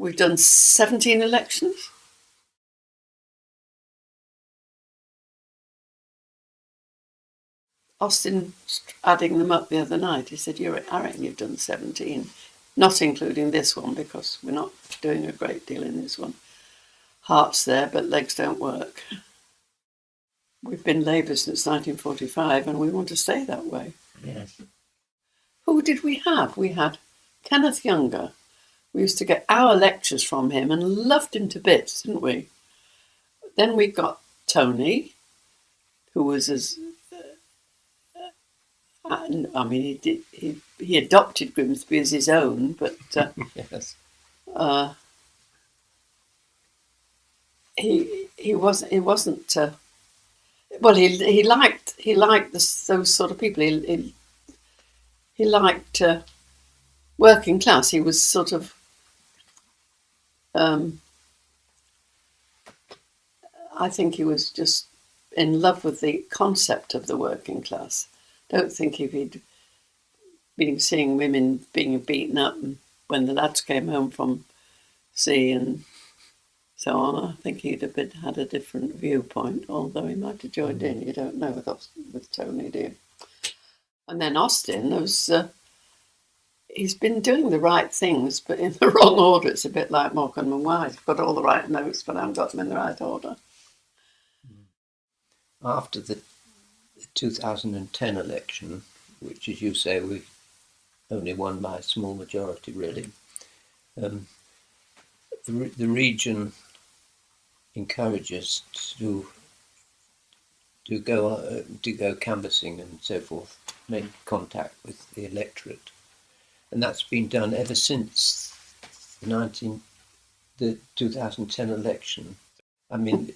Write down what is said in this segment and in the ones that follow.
We've done 17 elections. Austin, adding them up the other night, he said, I reckon you've done 17, not including this one, because we're not doing a great deal in this one. Heart's there, but legs don't work. We've been Labour since 1945, and we want to stay that way. Yes. Who did we have? We had Kenneth Younger. We used to get our lectures from him and loved him to bits, didn't we? Then we got Tony, who was as... I mean, he adopted Grimsby as his own, but yes. He wasn't. Well, he liked those sort of people. He liked working class. He was sort of. I think he was just in love with the concept of the working class. Don't think if he'd been seeing women being beaten up when the lads came home from sea and so on, I think he'd have had a different viewpoint, although he might have joined in. You don't know with Tony, do you? And then Austin, he's been doing the right things, but in the wrong order. It's a bit like Morecambe and Wise. Got all the right notes, but I haven't got them in the right order. After the 2010 election, which, as you say, we only won by a small majority, really, the region encouraged us to go canvassing and so forth, make contact with the electorate, and that's been done ever since the 2010 election. I mean,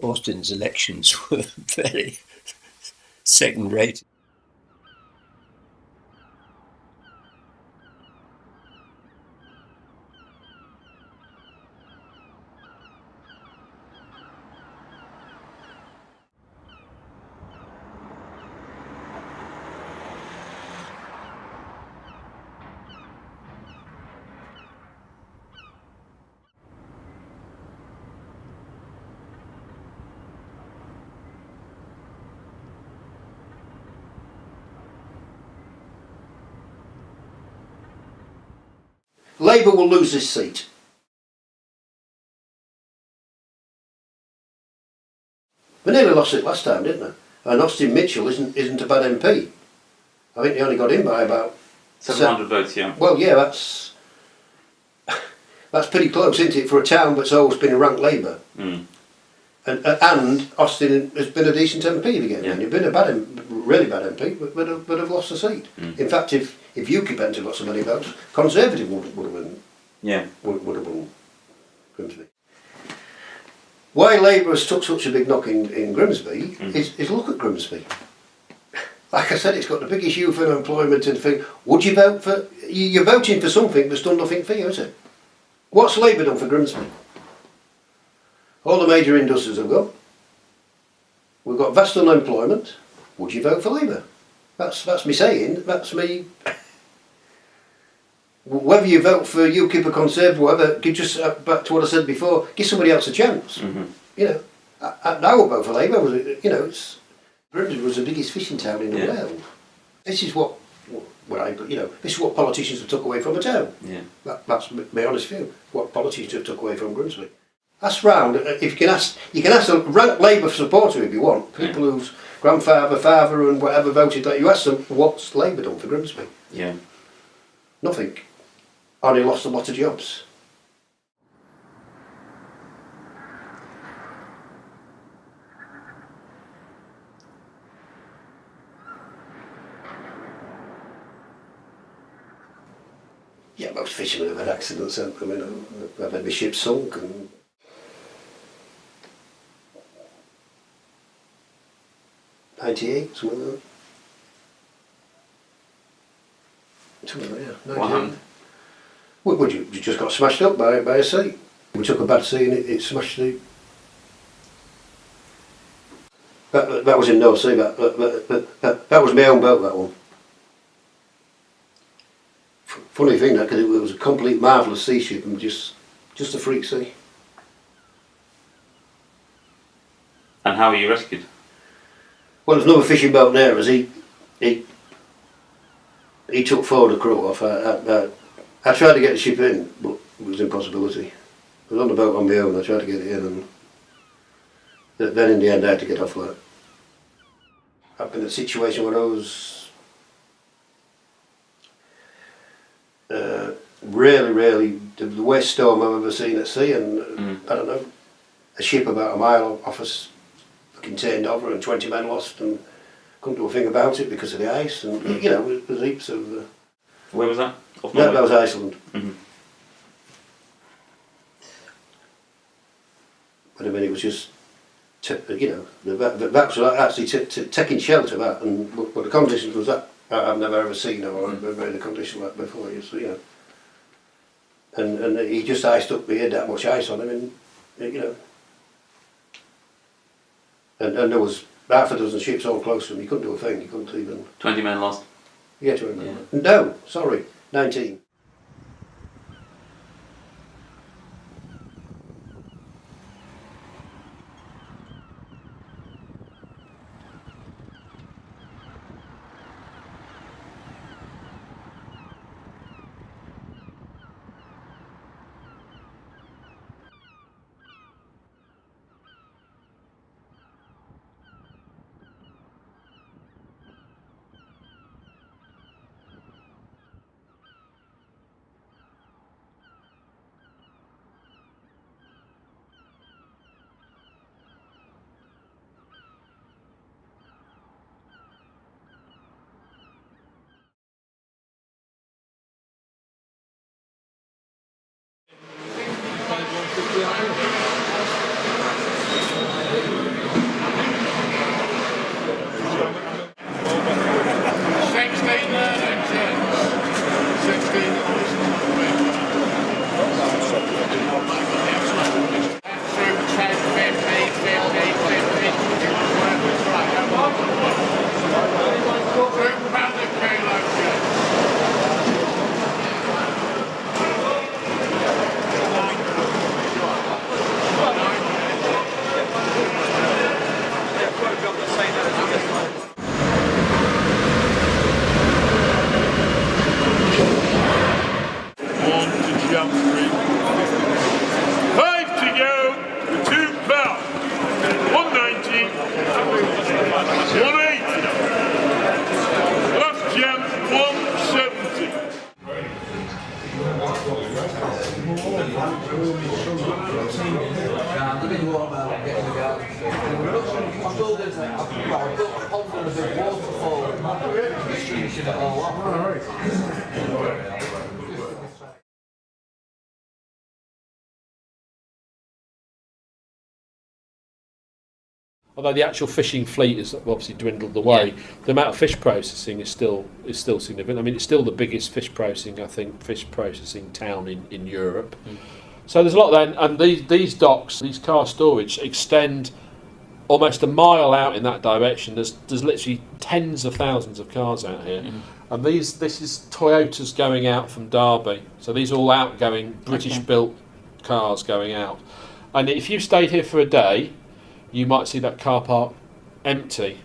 Austin's elections were very second-rate. Labour will lose this seat. They nearly lost it last time, didn't they? And Austin Mitchell isn't a bad MP. I think they only got in by about 700 votes, yeah. Well, yeah, that's pretty close, isn't it, for a town that's always been ranked Labour. Mm. And Austin has been a decent MP again. Yeah. You've been a really bad MP, but have lost the seat. Mm. In fact, if UKIP hadn't got so many votes, Conservative would have won. Yeah. Would have won Grimsby. Why Labour has took such a big knock in Grimsby is look at Grimsby. Like I said, it's got the biggest youth unemployment and thing. Would you vote for? You're voting for something that's done nothing for you, is it? What's Labour done for Grimsby? All the major industries have gone. We've got vast unemployment. Would you vote for Labour? That's me saying. That's me. Whether you vote for UKIP or Conservative, whatever, just back to what I said before, give somebody else a chance. Mm-hmm. You know, I would vote for Labour. Grimsby was the biggest fishing town in the world. This is this is what politicians have took away from a town. Yeah. That's my honest view. What politicians have took away from Grimsby. That's round. If you can ask a rank Labour supporter if you want, people whose grandfather, father, and whatever voted. Like you ask them, what's Labour done for Grimsby? Yeah. Nothing. Only lost a lot of jobs. Yeah, most fishermen have had accidents, haven't they? I mean, I've had my ship sunk and... '98, something like that. Something like that, yeah. What happened? Well, you just got smashed up by a sea. We took a bad sea and it smashed the... That was in North Sea, that was my own boat, that one. funny thing that, because it was a complete marvellous sea ship and just a freak sea. And how were you rescued? Well, there's another fishing boat there, as he took 4 of the crew off. I tried to get the ship in, but it was an impossibility. I was on the boat on my own, I tried to get it in, and then in the end I had to get off work. I've been in a situation where I was really the worst storm I've ever seen at sea, and I don't know, a ship about a mile off us fucking turned over and 20 men lost, and couldn't do a thing about it because of the ice, and you know, there's heaps of... Where was that? that was Iceland. Mm-hmm. But I mean, it was just, you know, that was actually taking shelter, that, and but the conditions was that I've never ever seen or ever in a condition like before, you know. And he just iced up, he had that much ice on him, and you know. And there was half a dozen ships all close to him, he couldn't do a thing, he couldn't even... 20 men lost? Yeah, 20 men. Yeah. No, sorry, 19. Although the actual fishing fleet has obviously dwindled away, the amount of fish processing is still significant. I mean, it's still the biggest fish processing town in Europe. So there's a lot there, and these docks, these car storage, extend almost a mile out in that direction. There's literally tens of thousands of cars out here, and this is Toyotas going out from Derby. So these are all outgoing British-built cars going out. And if you stayed here for a day, you might see that car park empty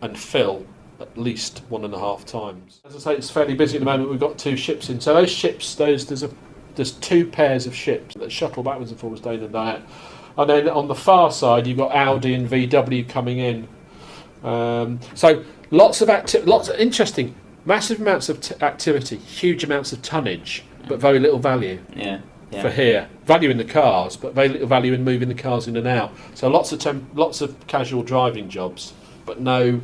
and fill at least 1.5 times. As I say, it's fairly busy at the moment. We've got 2 ships in. So those ships, there's 2 pairs of ships that shuttle backwards and forwards day in and day out. And then on the far side, you've got Audi and VW coming in. So lots of interesting, massive amounts of activity, huge amounts of tonnage, but very little value. Yeah. For here, value in the cars, but very little value in moving the cars in and out. So lots of casual driving jobs, but no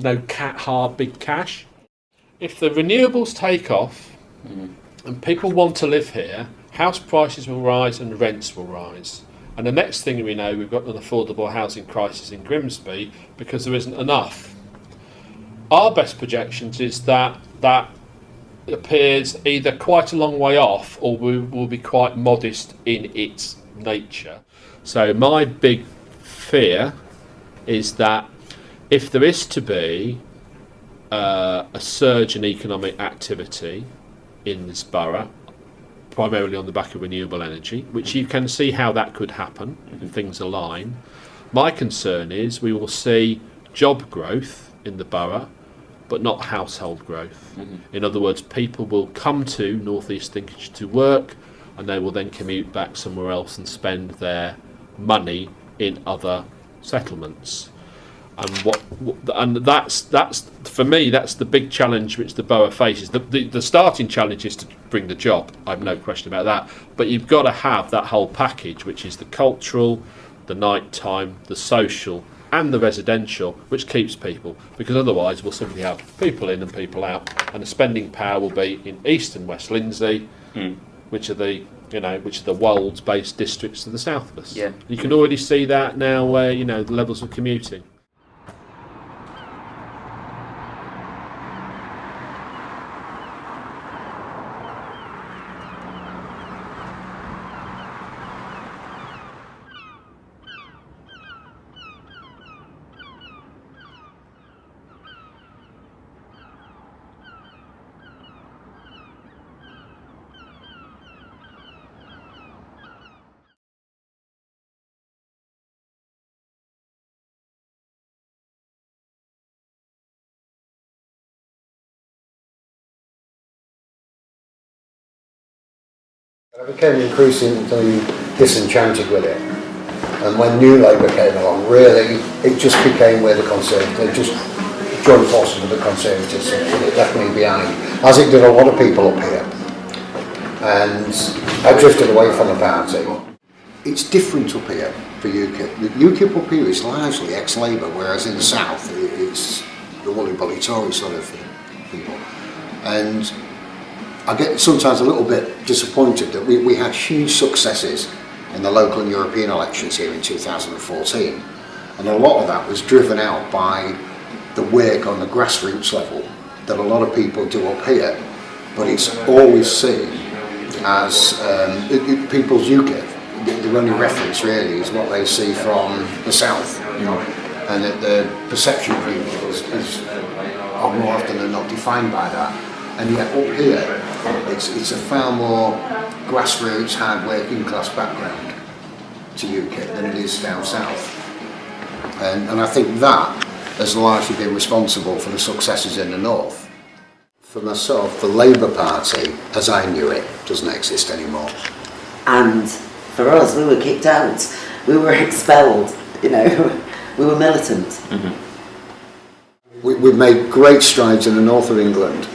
hard big cash. If the renewables take off and people want to live here, house prices will rise and rents will rise. And the next thing we know, we've got an affordable housing crisis in Grimsby because there isn't enough. Our best projections is that appears either quite a long way off or will be quite modest in its nature. So my big fear is that if there is to be a surge in economic activity, in this borough, primarily on the back of renewable energy, which you can see how that could happen if things align. My concern is we will see job growth in the borough, but not household growth. In other words, people will come to North East Lincolnshire to work, and they will then commute back somewhere else and spend their money in other settlements. And that's for me, that's the big challenge which the borough faces. The starting challenge is to bring the job. I've no question about that. But you've got to have that whole package, which is the cultural, the nighttime, the social, and the residential, which keeps people. Because otherwise, we'll simply have people in and people out, and the spending power will be in East and West Lindsey, which are the Wolds-based districts to the south of us. Yeah. You can already see that now, where the levels of commuting. I became increasingly disenchanted with it, and when New Labour came along, really, it just became where the Conservatives, they just joined forces with the Conservatives, and it left me behind, as it did a lot of people up here, and I drifted away from the party. It's different up here for UKIP. The UKIP up here is largely ex-Labour, whereas in the south it's the woolly-bully Tory sort of people, and I get sometimes a little bit disappointed that we had huge successes in the local and European elections here in 2014, and a lot of that was driven out by the work on the grassroots level that a lot of people do up here, but it's always seen as people's UKIP. The only reference really is what they see from the south, and that the perception of people is more often than not defined by that. And yet up here, it's a far more grassroots, hard working class background to UKIP than it is down south. And I think that has largely been responsible for the successes in the north. For myself, the Labour Party, as I knew it, doesn't exist anymore. And for us, we were kicked out, we were expelled, we were militant. We've made great strides in the north of England,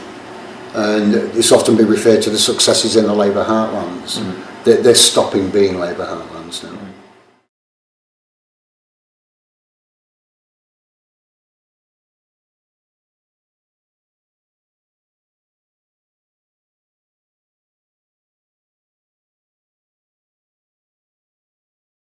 and it's often been referred to the successes in the Labour heartlands. They're stopping being Labour heartlands now.